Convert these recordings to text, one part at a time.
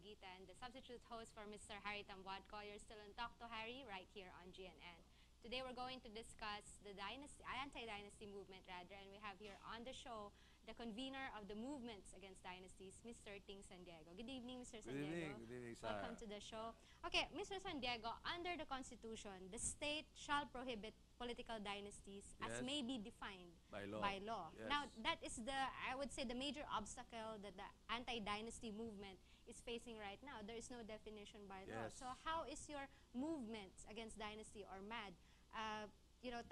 Magitan, the substitute host for Mr. Harry Tambuadco. You're still on Talk to Harry right here on GNN. Today we're going to discuss the anti-dynasty movement, and we have here on the show the convener of the movements against dynasties, Mr. Ting San Diego. Good evening, Mr. San Diego. Good evening, Sarah. Welcome to the show. Okay, Mr. San Diego, under the Constitution, the state shall prohibit political dynasties as may be defined by law. Yes. Now, that is I would say, the major obstacle that the anti-dynasty movement is facing right now. There is no definition by law. So how is your movement against dynasty or MAD,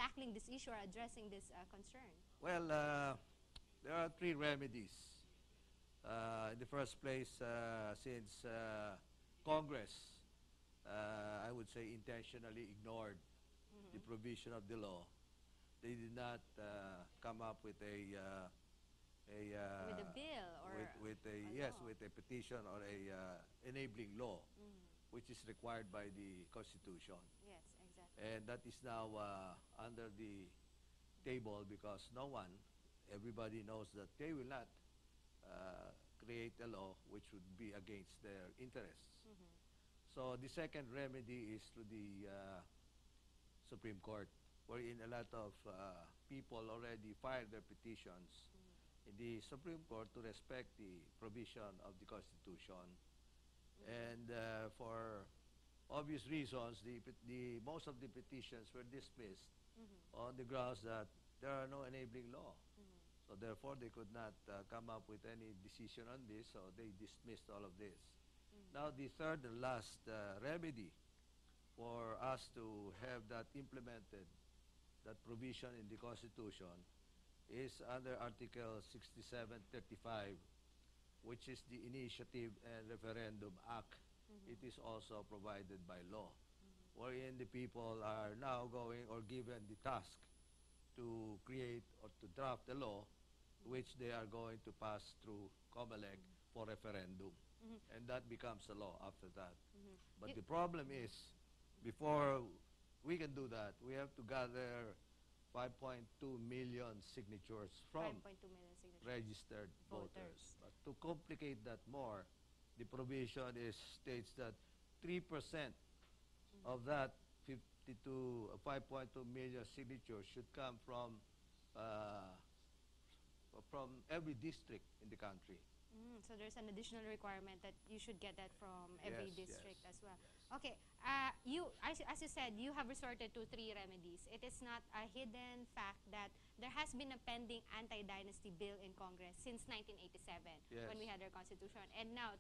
tackling this issue or addressing this concern? Well, there are three remedies. In the first place, since Congress, I would say, intentionally ignored the provision of the law, they did not come up with a with a bill or with a petition or a enabling law, which is required by the Constitution. Yes, exactly. And that is now under the table because everybody knows that they will not create a law which would be against their interests. So the second remedy is through the Supreme Court, wherein a lot of people already filed their petitions in the Supreme Court to respect the provision of the Constitution. And for obvious reasons, most of the petitions were dismissed on the grounds that there are no enabling law. So therefore, they could not come up with any decision on this, so they dismissed all of this. Now, the third and last remedy for us to have that implemented, that provision in the Constitution, is under Article 6735, which is the Initiative and Referendum Act. It is also provided by law, wherein the people are now going or given the task to create or to draft a law which they are going to pass through COMELEC for referendum. And that becomes a law after that. But the problem is, before we can do that, we have to gather 5.2 million signatures from registered voters. But to complicate that more, the provision states that 3% of that 5.2 million signatures should come from every district in the country. So there's an additional requirement that you should get that from every district as well. Yes. Okay, as you said, you have resorted to three remedies. It is not a hidden fact that there has been a pending anti-dynasty bill in Congress since 1987 when we had our Constitution. And now,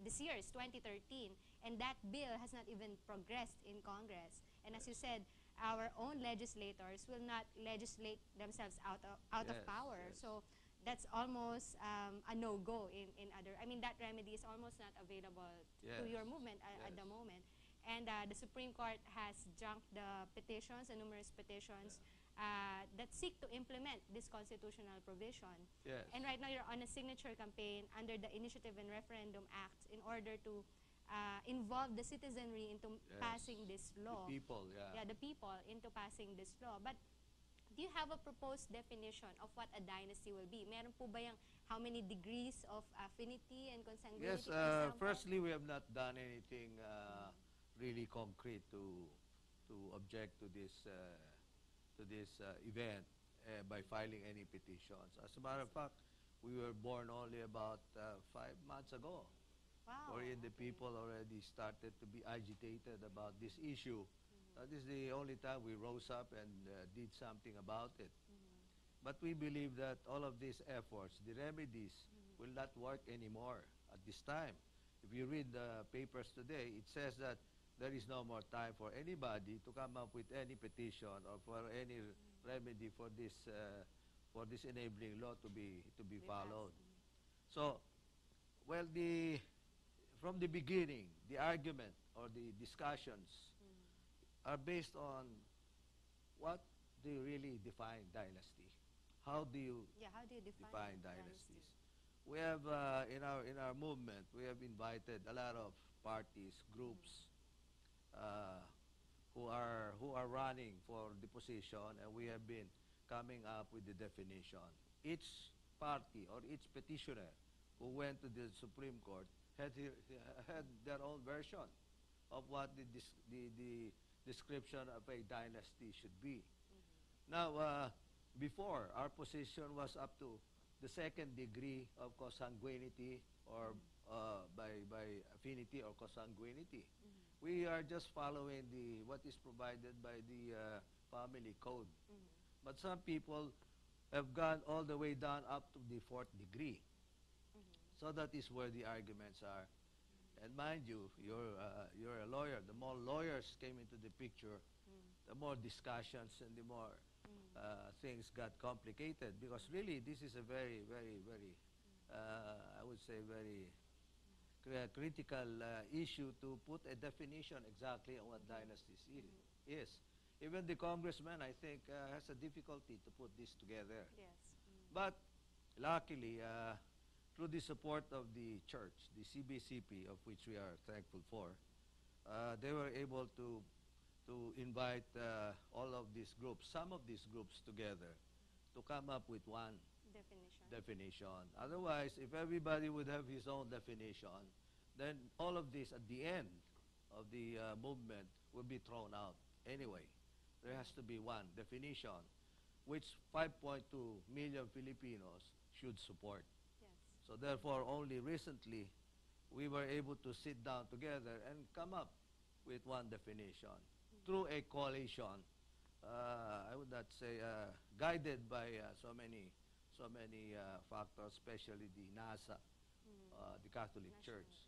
this year is 2013, and that bill has not even progressed in Congress. And as you said, our own legislators will not legislate themselves out of power. So that's almost a no-go in other. I mean, that remedy is almost not available to your movement at the moment. And the Supreme Court has junked the petitions, the numerous petitions that seek to implement this constitutional provision. And right now, you're on a signature campaign under the Initiative and Referendum Act in order to involve the citizenry into passing this law. The people, the people into passing this law. But do you have a proposed definition of what a dynasty will be? Meron po ba yung how many degrees of affinity and consanguinity? Yes, firstly, we have not done anything really concrete to object to this event by filing any petitions. As a matter of fact, we were born only about 5 months ago. Wow. Wherein the people already started to be agitated about this issue. This is the only time we rose up and did something about it. But we believe that all of these efforts, the remedies, will not work anymore at this time. If you read the papers today, it says that there is no more time for anybody to come up with any petition or for any remedy for this enabling law to be followed. So, well, from the beginning, the argument or the discussions are based on what do you really define dynasty? How do you define dynasties? We have in our movement, we have invited a lot of parties, groups who are running for the position, and we have been coming up with the definition. Each party or each petitioner who went to the Supreme Court had their own version of what the description of a dynasty should be. Now, before, our position was up to the second degree of consanguinity or by affinity or consanguinity. We are just following what is provided by the family code. But some people have gone all the way down up to the fourth degree. So that is where the arguments are. And mind you, you're a lawyer. The more lawyers came into the picture, the more discussions and the more things got complicated. Because really, this is a very, very, very, I would say, very critical issue to put a definition exactly on what dynasties is. Even the congressman, I think, has a difficulty to put this together. Yes. But luckily, through the support of the church, the CBCP, of which we are thankful for, they were able to invite all of these groups, some of these groups together, to come up with one definition. Otherwise, if everybody would have his own definition, then all of this at the end of the movement would be thrown out anyway. There has to be one definition, which 5.2 million Filipinos should support. Yes. So therefore, only recently, we were able to sit down together and come up with one definition through a coalition. I would not say guided by so many factors, especially the NASA, the Catholic Church.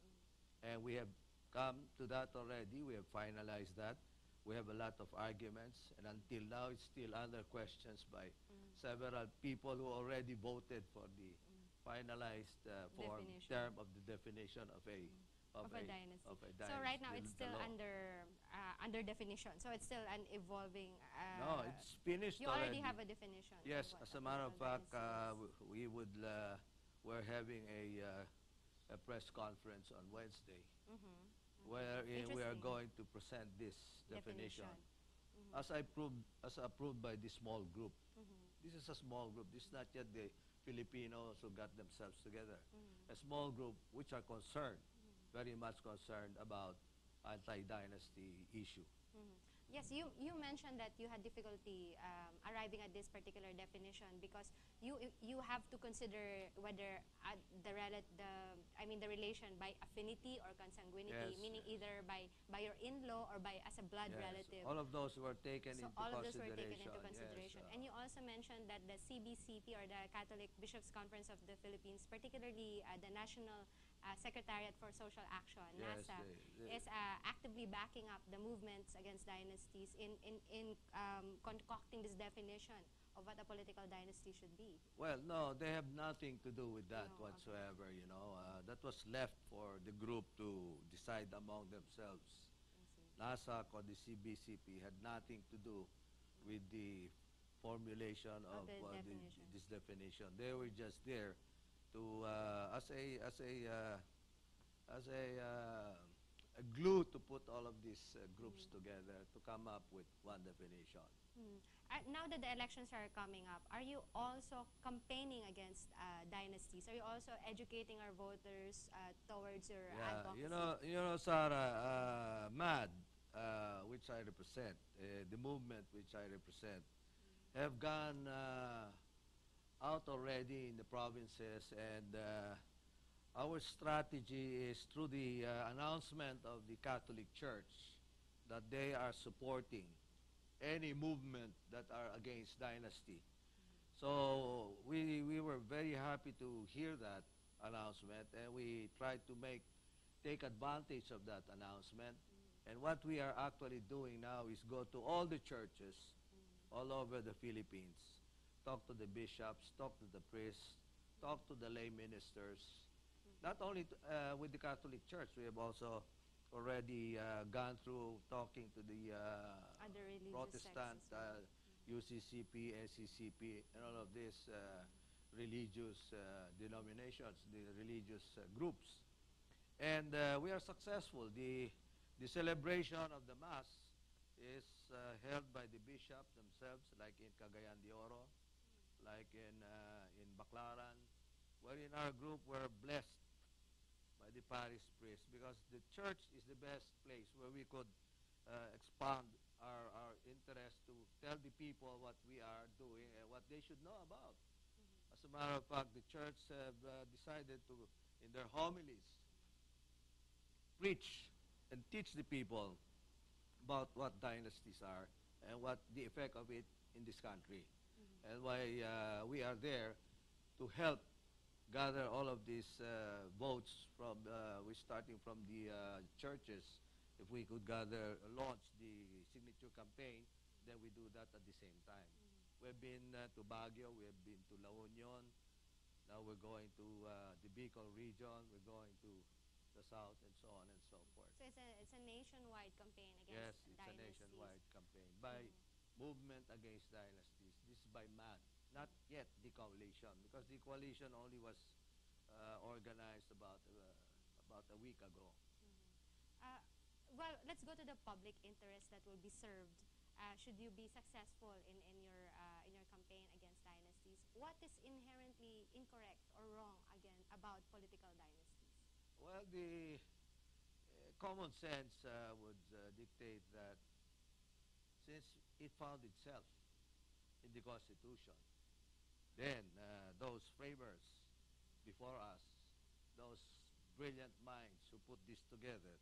And we have come to that already. We have finalized that. We have a lot of arguments, and until now, it's still under questions by several people who already voted for the finalized term of the definition of a dynasty. Of a dynasty. So right now, it's still under definition. So it's still an evolving. No, it's finished you already have a definition. Yes, as a matter of fact, we're having a press conference on Wednesday, wherein we are going to present this definition. As approved by the small group. This is a small group. This is not yet the Filipinos who got themselves together. A small group which are concerned, very much concerned about anti-dynasty issue. Yes, you mentioned that you had difficulty arriving at this particular definition because you have to consider whether the relation by affinity or consanguinity, Yes, meaning either by your in-law or by as a blood relative. All of those were taken into all of those consideration. were taken into consideration. Yes, And you also mentioned that the CBCP or the Catholic Bishops' Conference of the Philippines, particularly the National Secretariat for Social Action, Yes, NASA, is actively backing up the movements against dynasties in concocting this definition of what a political dynasty should be. Well, no, they have nothing to do with that No, whatsoever, you know. That was left for the group to decide among themselves. NASAC or the CBCP had nothing to do with the formulation of this definition. They were just there to as a glue to put all of these groups together to come up with one definition. Now that the elections are coming up, are you also campaigning against dynasties? Are you also educating our voters towards your advocacy? You know, Sarah, MAD, which I represent, the movement which I represent, have gone out already in the provinces, and our strategy is through the announcement of the Catholic Church that they are supporting any movement that are against dynasty. So we were very happy to hear that announcement, and we tried to take advantage of that announcement. And what we are actually doing now is go to all the churches all over the Philippines, talk to the bishops, talk to the priests, talk to the lay ministers. Not only with the Catholic Church, we have also already gone through talking to the Protestant, UCCP, SCCP, and all of these religious denominations, the religious groups. And we are successful. The celebration of the Mass is held by the bishop themselves, like in Cagayan de Oro, like in Baclaran, where in our group we're blessed by the parish priest, because the church is the best place where we could expand our interest to tell the people what we are doing and what they should know about. As a matter of fact, the church have decided to, in their homilies, preach and teach the people about what dynasties are and what the effect of it in this country, and why we are there to help gather all of these votes from, we're starting from the churches. If we could gather, launch the signature campaign, then we do that at the same time. We've been to Baguio, we have been to La Union, now we're going to the Bicol region, we're going to the south, and so on and so forth. So it's a nationwide campaign Yes, against it's a dynasties. nationwide campaign by movement against dynasties. This is by man, not yet the coalition, because the coalition only was organized about a week ago. Uh, well, let's go to the public interest that will be served. Should you be successful in your campaign against dynasties, what is inherently incorrect or wrong again about political dynasties? Well, the common sense would dictate that since it found itself in the Constitution, then those framers before us, those brilliant minds who put this together,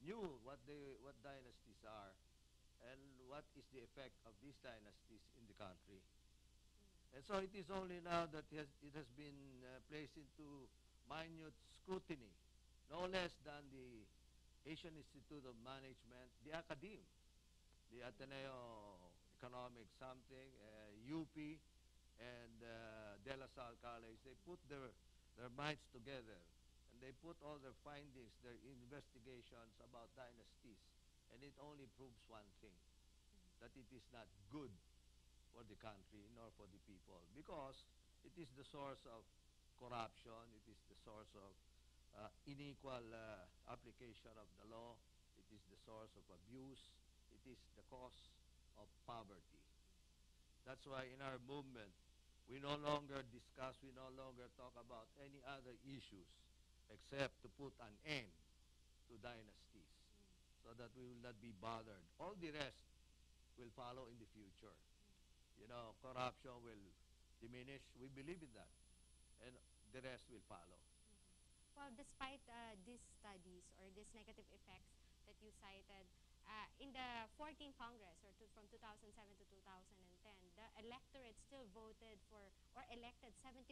knew what dynasties are and what is the effect of these dynasties in the country. And so it is only now that it has been placed into minute scrutiny, no less than the Asian Institute of Management, the academe, the Ateneo Economic something, UP, and De La Salle College. They put their minds together, and they put all their findings, their investigations about dynasties, and it only proves one thing, that it is not good for the country nor for the people, because it is the source of corruption, it is the source of unequal application of the law, it is the source of abuse, it is the cause of poverty. That's why in our movement, we no longer discuss, we no longer talk about any other issues except to put an end to dynasties so that we will not be bothered. All the rest will follow in the future. You know, corruption will diminish. We believe in that. And the rest will follow. Well, despite these studies or these negative effects that you cited, in the 14th Congress, or from 2007 to 2010, the electorate still voted for or elected 75%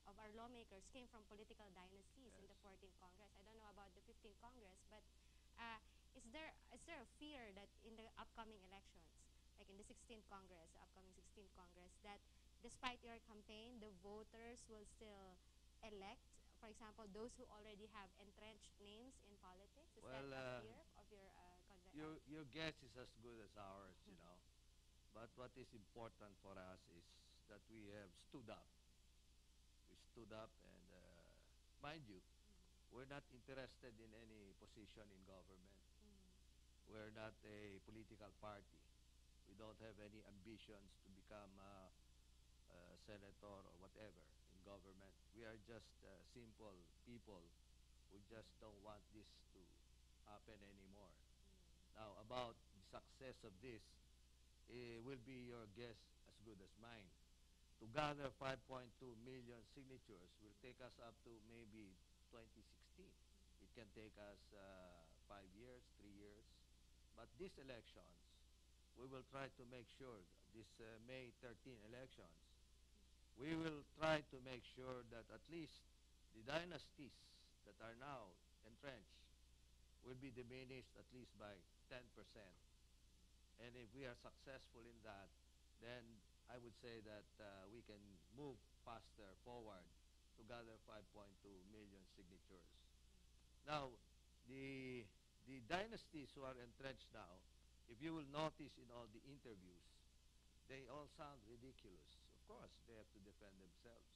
of our lawmakers came from political dynasties in the 14th Congress. I don't know about the 15th Congress, but is there a fear that in the upcoming elections, like in the 16th Congress, the upcoming 16th Congress, that despite your campaign, the voters will still elect, for example, those who already have entrenched names in politics? Is that a fear of your your guess is as good as ours, you know. But what is important for us is that we have stood up. We stood up, and mind you, we're not interested in any position in government. We're not a political party. We don't have any ambitions to become a senator or whatever in government. We are just simple people who just don't want this to happen anymore. Now, about the success of this, will be your guess as good as mine. To gather 5.2 million signatures will take us up to maybe 2016. It can take us 5 years, 3 years. But these elections, we will try to make sure, this May 13 elections, we will try to make sure that at least the dynasties that are now entrenched will be diminished at least by 10%. And if we are successful in that, then I would say that we can move faster forward to gather 5.2 million signatures. Now, the dynasties who are entrenched now, if you will notice in all the interviews, they all sound ridiculous. Of course, they have to defend themselves.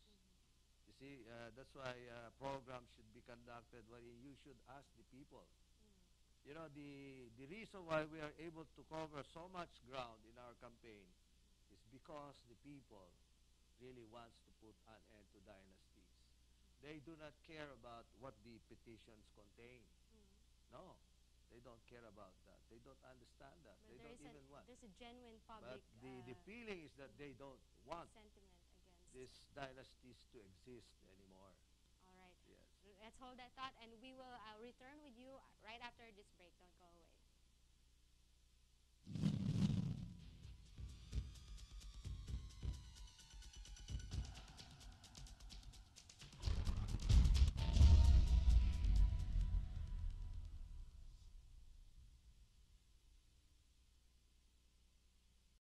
You see, that's why programs should be conducted where you should ask the people. You know, the reason why we are able to cover so much ground in our campaign is because the people really wants to put an end to dynasties. They do not care about what the petitions contain. Mm. No, they don't care about that. They don't understand that. But They there don't is even want. there's a genuine But public the feeling is that they don't want sentiment against. these dynasties to exist anymore. All right. Yes. Let's hold that thought, and we will return with you right after this break.